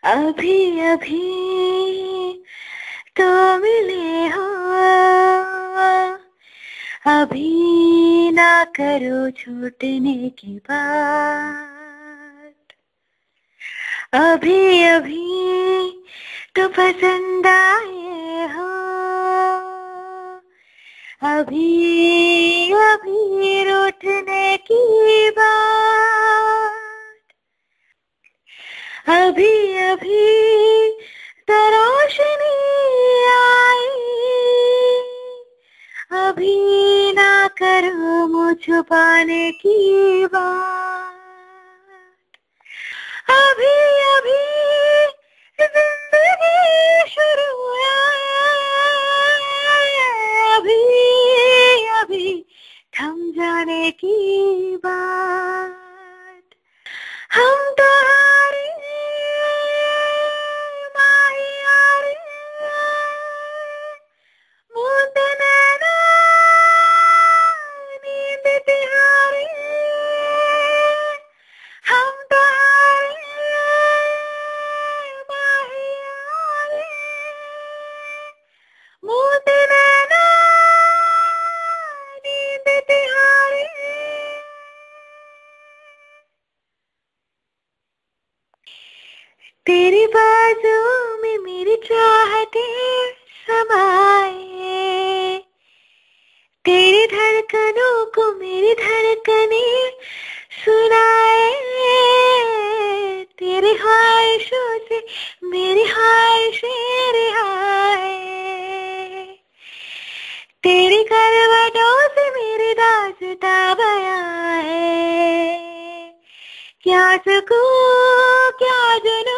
अभी अभी तो मिले हो, अभी ना करो छूटने की बात। अभी अभी तो पसंद आए हो, अभी अभी रूठने की बात। अभी अभी तो रोशनी आई, अभी ना करो मुँह छुपाने की बात। अभी अभी जिंदगी शुरू है, अभी अभी थम जाने की बात। हम तो हारे माहियारे, मूंद नैना नींद तिहारे। हम तो हारे माहियारे, मूंद नैना नींद तिहारे। तेरी बाजुओं में मेरी चाहतें समाए, तेरी धड़कनों को मेरी धड़कनें सुनाए। तेरी ख्वाहिशों से मेरी ख्वाहिशें रिहाए, तेरी करवटों से मेरी दास्तां बयां है। क्या सकूं क्या जुनूं